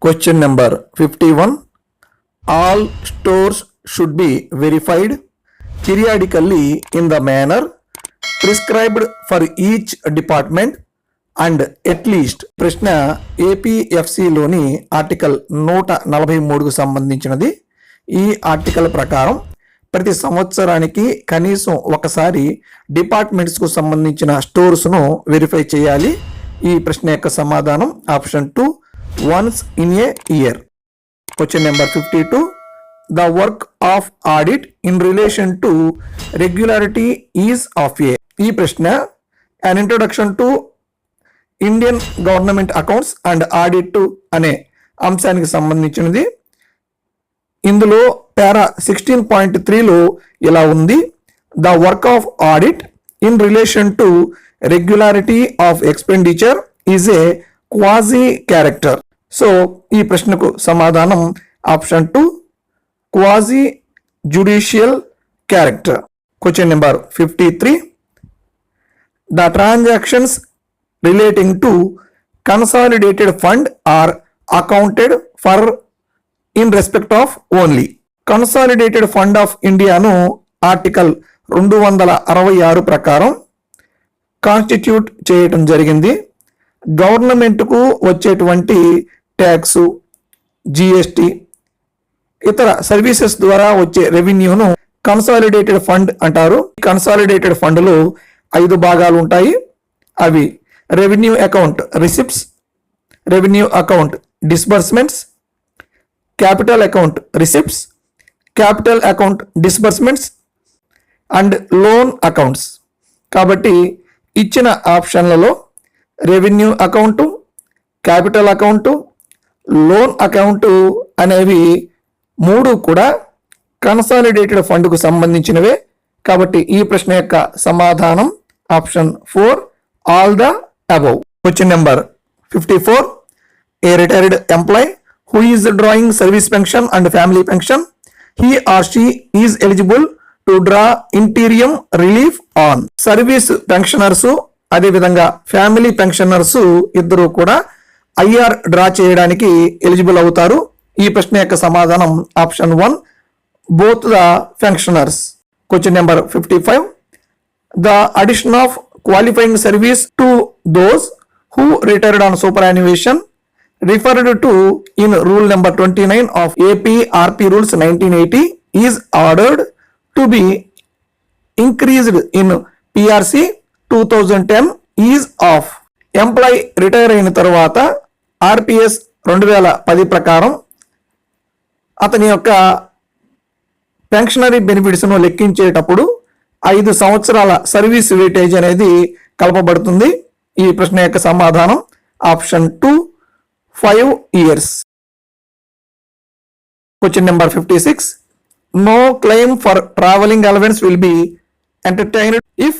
Question number 51. All stores should be verified periodically in the manner prescribed for each department and at least ప్రశ్న ఏపీఎఫ్సిలోని article 143కు సంబంధించినది. ఈ article ప్రకారం ప్రతి సంవత్సరానికి కనీసం ఒకసారి డిపార్ట్మెంట్స్కు సంబంధించిన స్టోర్స్ను వెరిఫై చేయాలి. ఈ ప్రశ్న యొక్క సమాధానం option 2, once in a year. Question number 52. The work of audit in relation to regularity is of a. ఈ ప్రశ్న an introduction to Indian government accounts and audit అనే అంశానికి సంబంధించినది. ఇందులో పారా 16.3లో ఇలా ఉంది. The work of audit in relation to regularity of expenditure is a quasi character. So ఈ ప్రశ్నకు సమాధానం option 2, quasi judicial character. Question number 53. The transactions relating to consolidated fund are accounted for in respect of only. Consolidated Fund of Indiaను article 266 ప్రకారం constitute చేయటం జరిగింది. గవర్నమెంట్కు వచ్చేటువంటి tax, GST, ఇతర సర్వీసెస్ ద్వారా వచ్చే రెవెన్యూను కన్సాలిడేటెడ్ ఫండ్ అంటారు. కన్సాలిడేటెడ్ ఫండ్లో 5 భాగాలు ఉంటాయి. అవి revenue account receipts, revenue account disbursements, capital account receipts, capital account disbursements and loan accounts. కాబట్టి ఇచ్చిన ఆప్షన్లలో revenue account, capital account, loan account అనేవి 3 కూడా కన్సాలిడేటెడ్ ఫండ్కు సంబంధించినవే. కాబట్టి ఈ ప్రశ్న యొక్క సమాధానం option 4, all the above. Question number 54. A retired employee who is drawing service pension and family pension, he or she is eligible to draw interim relief on. Service pensioners అదేవిధంగా ఫ్యామిలీ పెన్షనర్స్ ఇద్దరు కూడా IR draw చేయడానికి eligible అవుతారు. ఈ ప్రశ్న యొక్క సమాధానం option 1, both the pensioners. Question number 55. The addition of qualifying service to those who retired on superannuation referred to in rule number 29 of APRP rules 1980 is ordered to be increased in PRC 2010 is of. Employee retire అయిన తర్వాత RPS 2010 ప్రకారం అతని యొక్క pensionary బెనిఫిట్స్ను లెక్కించేటప్పుడు 5 సంవత్సరాల service weightage అనేది కలపబడుతుంది. ఈ ప్రశ్న యొక్క సమాధానం option 2, 5 years. Question number 56. No claim for traveling allowance will be entertained if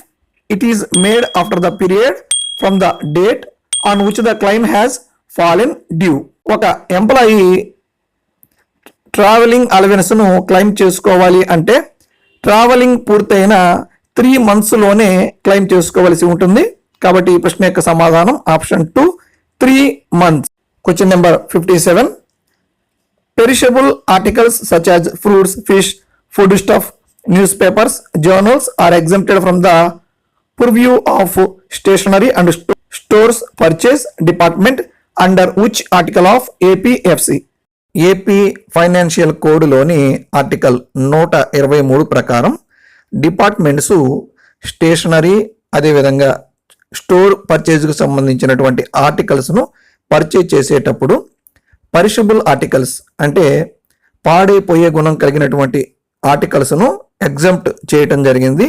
it is made after the period from the date on which the claim has fallen due. ఒక employee travelling అలవెన్స్ను claim చేసుకోవాలి అంటే travelling పూర్తయిన 3 monthsలోనే claim చేసుకోవాల్సి ఉంటుంది. కాబట్టి ఈ ప్రశ్న యొక్క సమాధానం option 2, 3 months. Question number 57. Perishable articles such as fruits, fish, foodstuff, newspapers, journals are exempted from the purview of stationery and stores purchase department under which article of APFC? AP financial కోడ్లోని article 123 ప్రకారం departments stationery అదేవిధంగా store పర్చేజ్కు సంబంధించినటువంటి ఆర్టికల్స్ను purchase చేసేటప్పుడు పరిషబుల్ articles అంటే పాడైపోయే గుణం కలిగినటువంటి ఆర్టికల్స్ను ఎగ్జంప్ట్ చేయటం జరిగింది.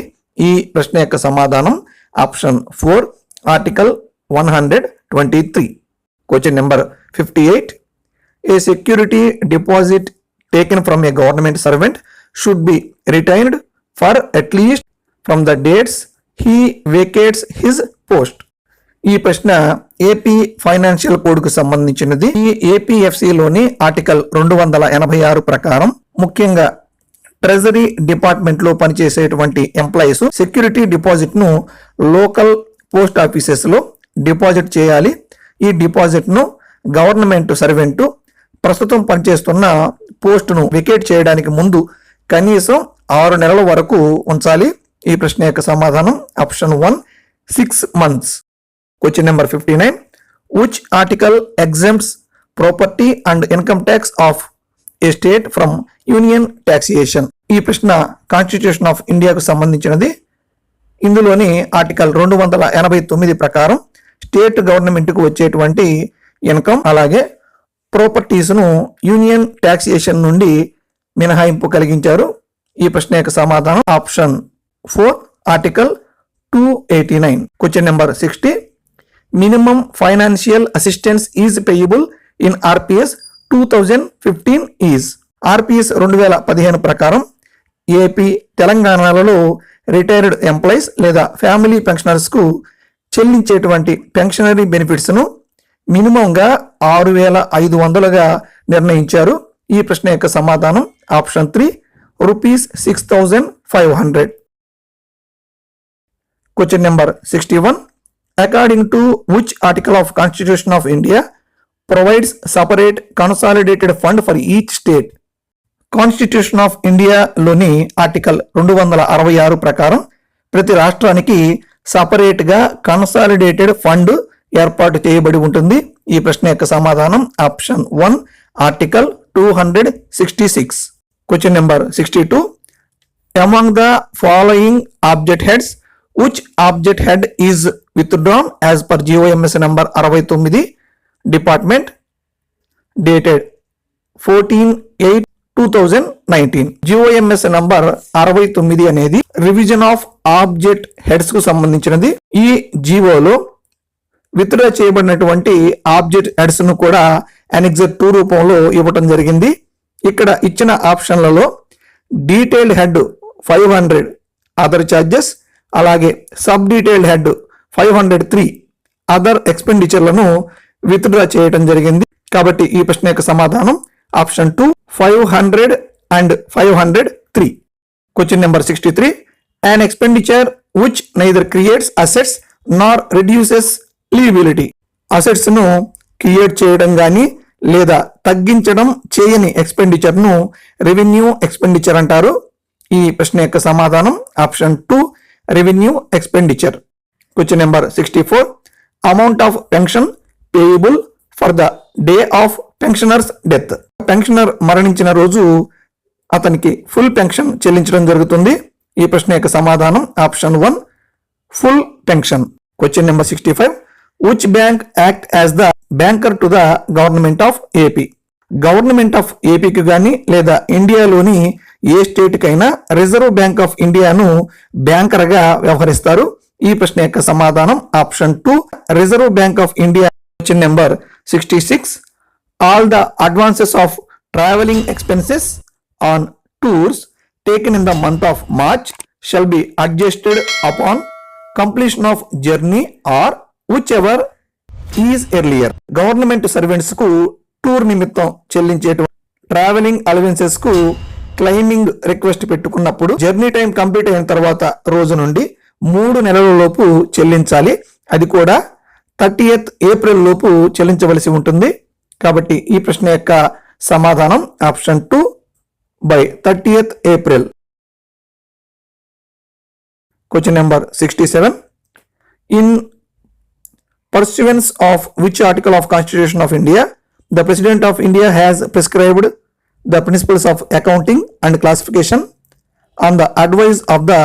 ఈ ప్రశ్న యొక్క సమాధానం option 4, article 123. Question number 58. A security deposit taken from a government servant should be retained for at least from the dates he vacates his post. ఈ ప్రశ్న ఏపీ ఫైనాన్షియల్ కోడ్కు సంబంధించినది. ఈ ఏపీఎఫ్సిలోని ఆర్టికల్ 286 ప్రకారం ముఖ్యంగా ట్రెజరీ డిపార్ట్మెంట్ లో పనిచేసేటువంటి ఎంప్లాయీస్ సెక్యూరిటీ డిపాజిట్ ను local post offices లో డిపాజిట్ చేయాలి. ఈ డిపాజిట్ ను గవర్నమెంట్ సర్వెంట్ ప్రస్తుతం పనిచేస్తున్న పోస్టును వెకేట్ చేయడానికి ముందు కనీసం 6 నెలల వరకు ఉంచాలి? ఈ ప్రశ్న యొక్క సమాధానం option 1 6 months. Question number 59. Which article exams property and income tax of A state from union taxation? ఈ ప్రశ్న కాన్స్టిట్యూషన్ ఆఫ్ ఇండియాకు సంబంధించినది. ఇందులోని ఆర్టికల్ 289 ప్రకారం స్టేట్ గవర్నమెంట్కు వచ్చేటువంటి ఇన్కమ్ అలాగే ప్రాపర్టీస్ను యూనియన్ ట్యాక్సేషన్ నుండి మినహాయింపు కలిగించారు. ఈ ప్రశ్న యొక్క సమాధానం option 4 article 289. Question number 60. Minimum financial assistance is payable in RPS 2015 is. RPS 2015 ప్రకారం ఏపీ, తెలంగాణలలో రిటైర్డ్ ఎంప్లాయీస్ లేదా ఫ్యామిలీ పెన్షనర్స్ కు చెల్లించేటువంటి పెన్షనరీ బెనిఫిట్స్ ను మినిమంగా 6,500గా నిర్ణయించారు. ఈ ప్రశ్న యొక్క సమాధానం option 3 rupees 6,500. Question number 61. According to which article of constitution of India provides separate consolidated fund for each state? Constitution of ఇండియాలోని ఆర్టికల్ 266 ప్రకారం ప్రతి రాష్ట్రానికి సపరేట్ గా కన్సాలిడేటెడ్ ఫండ్ ఏర్పాటు చేయబడి ఉంటుంది. ఈ ప్రశ్న యొక్క సమాధానం option 1 article 266. Question number 62. Among the following object heads which object head is withdrawn as per GOMS number 69 department dated 14/8/2019. GOMS number 69 అనేది రివిజన్ ఆఫ్ ఆబ్జెక్ట్ హెడ్స్ కు సంబంధించినది. ఈ జీవోలో విత్డ్రా చేయబడినటువంటి ఆబ్జెక్ట్ హెడ్స్ ను కూడా అనెక్సర్ 2 రూపంలో ఇవ్వటం జరిగింది. ఇక్కడ ఇచ్చిన ఆప్షన్లలో డీటెయిల్డ్ హెడ్ 500 అదర్ ఛార్జెస్, అలాగే సబ్ డీటెయిల్డ్ హెడ్ 503 అదర్ ఎక్స్పెండిచర్లను విత్డ్రా చేయటం జరిగింది. కాబట్టి ఈ ప్రశ్న యొక్క సమాధానం option 2 500 and 503. Question number 63. an expenditure which neither creates assets nor reduces liability. Assets ను క్రియేట్ చేయడం గాని లేదా తగ్గించడం చేయని ఎక్స్పెండిచర్ ను రెవెన్యూ ఎక్స్పెండిచర్ అంటారు. ఈ ప్రశ్న యొక్క సమాధానం option 2 revenue expenditure. Question number 64. Amount of pension payable for the day of pensioners death. Pensioner మరణించిన రోజు అతనికి ఫుల్ పెన్షన్ చెల్లించడం జరుగుతుంది. ఈ ప్రశ్న యొక్క సమాధానం option 1 full pension. Question number 65. Which bank act as the banker to the government of AP? Government of ఏపీకి కానీ లేదా ఇండియాలోని ఏ స్టేట్ కైనా రిజర్వ్ బ్యాంక్ ఆఫ్ ఇండియాను బ్యాంకర్ గా వ్యవహరిస్తారు. ఈ ప్రశ్న యొక్క సమాధానం option 2 reserve bank of India. Question number 66. All the advances of travelling expenses on tours taken in the month of March shall be adjusted upon completion of journey or whichever is earlier. Government servants కు tour నిమిత్తం చెల్లించే travelling allowances కు claiming request పెట్టుకున్నప్పుడు journey time complete అయిన తర్వాత రోజు నుండి 3 నెలల లోపు చెల్లించాలి. అది కూడా 30th ఏప్రిల్ లోపు చెల్లించవలసి ఉంటుంది. కాబట్టి ఈ ప్రశ్న యొక్క సమాధానం option 2 by 30th April. Question number 67. In pursuance of which article of Constitution of India the President of India has prescribed the principles of accounting and classification on the advice of the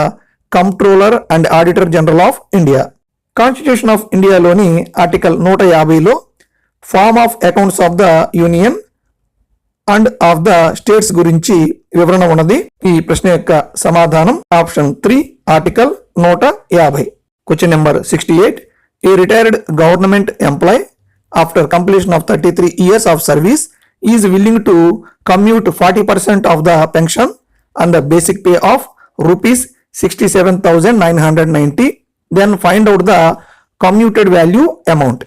Comptroller and Auditor General of India? Constitution of India లోని article 150లో form of accounts of the union and of the states గురించి వివరణ ఉన్నది. ఈ ప్రశ్న యొక్క సమాధానం option 3 article 150. Question number 68. A retired government employee after completion of 33 years of service is willing to commute 40% of the pension on the basic pay of rupees 67,990, then find out the commuted value amount.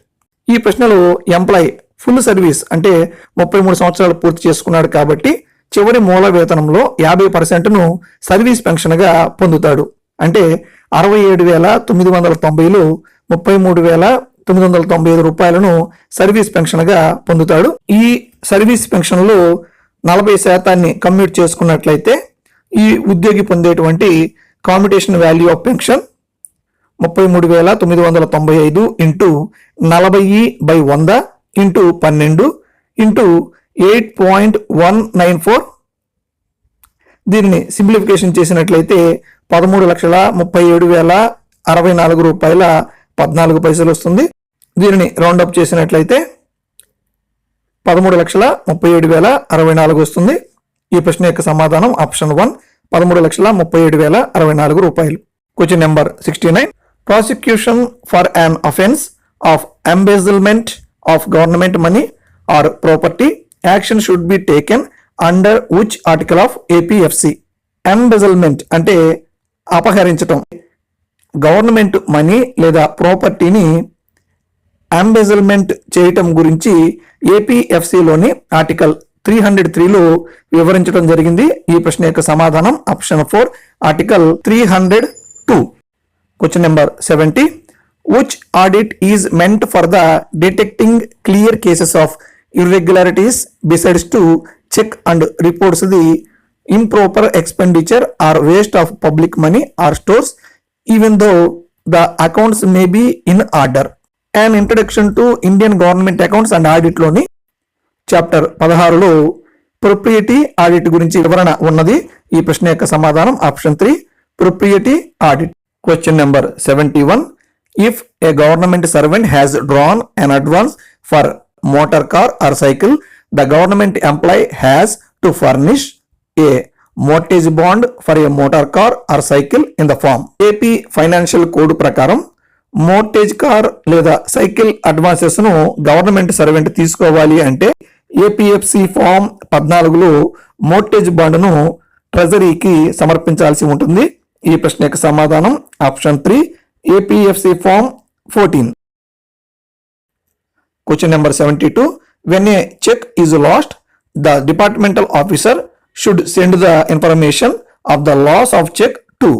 ఈ ప్రశ్నలో employee full service అంటే 33 సంవత్సరాలు పూర్తి చేసుకున్నాడు కాబట్టి చివరి మూల వేతనంలో 50%ను service pension గా పొందుతాడు. అంటే 67,990లో 33,995 రూపాయలను సర్వీస్ పెన్షన్ గా పొందుతాడు. ఈ సర్వీస్ పెన్షన్లో 40% కమ్యూట్ చేసుకున్నట్లయితే ఈ ఉద్యోగి పొందేటువంటి competition value of pension 33,995 into 40/100 into 12 into 8.194. దీనిని సింప్లిఫికేషన్ చేసినట్లయితే 13,37,064 రూపాయల 14 పైసలు వస్తుంది. దీనిని రౌండప్ చేసినట్లయితే 13,37,064 వస్తుంది. ఈ ప్రశ్న యొక్క సమాధానం ఆప్షన్ 1, 13,37,064 రూపాయలు. Question number 69. Prosecution for an offence of embezzlement of government money or property action should be taken under which article of APFC? Embezzlement అంటే అపహరించటం. గవర్నమెంట్ మనీ లేదా ప్రాపర్టీని ఎంబెజిల్మెంట్ చేయటం గురించి ఏపీఎఫ్సిలోని ఆర్టికల్ 303లో వివరించడం జరిగింది. ఈ ప్రశ్న యొక్క సమాధానం option 4, article 302. Question number 70. Which audit is meant for the detecting clear cases of irregularities besides to check and reports the improper expenditure or waste of public money or stores even though the accounts may be in order? An introduction to Indian government accounts and audit లోని chapter 16లో propriety audit గురించి వివరణ ఉన్నది. ఈ ప్రశ్న యొక్క సమాధానం option 3, propriety audit. Question number 71. If a government servant has drawn an advance for motor car or cycle, the government employee has to furnish a mortgage bond for a motor car or cycle in the form. AP financial code ప్రకారం మోర్టేజ్ car లేదా cycle advances ను government servant తీసుకోవాలి అంటే APFC form 14లో మోర్టేజ్ బాండ్ను ట్రెజరీకి సమర్పించాల్సి ఉంటుంది. ఈ ప్రశ్న యొక్క సమాధానం option 3, APFC form 14. Question number 72. When a check is lost, the departmental officer should send the information of the loss of check to.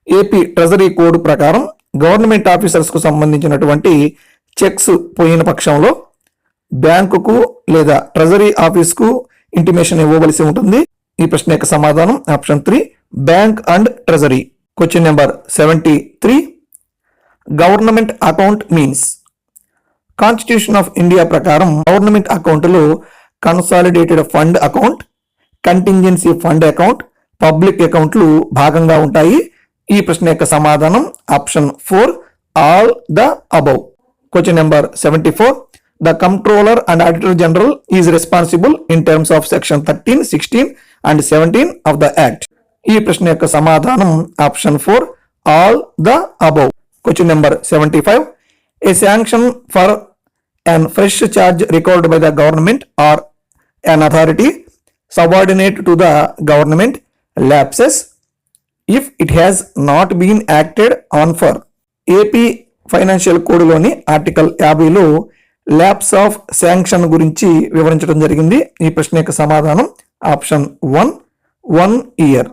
AP treasury code ప్రకారం గవర్నమెంట్ ఆఫీసర్స్ కు సంబంధించినటువంటి చెక్స్ పోయిన పక్షంలో బ్యాంకుకు లేదా ట్రెజరీ ఆఫీస్ కు intimation ఇవ్వవలసి ఉంటుంది. ఈ ప్రశ్న యొక్క సమాధానం option 3, bank and treasury. Question number 73. Government account means. Constitution of India ప్రకారం గవర్నమెంట్ అకౌంట్లో consolidated fund account, contingency fund account, public అకౌంట్లు భాగంగా ఉంటాయి. ఈ ప్రశ్న యొక్క సమాధానం option 4, all the above. Question number 74. The Comptroller and Auditor General is responsible in terms of section 13, 16 and 17 of the Act. ఈ ప్రశ్న యొక్క సమాధానం option 4, all the above. Question number 75. A sanction for an fresh charge recorded by the government or an authority subordinate to the government lapses if it has not been acted on for. AP financial కోడ్లోని article 50లో lapse of sanction గురించి వివరించడం జరిగింది. ఈ ప్రశ్న యొక్క సమాధానం option 1, 1 year.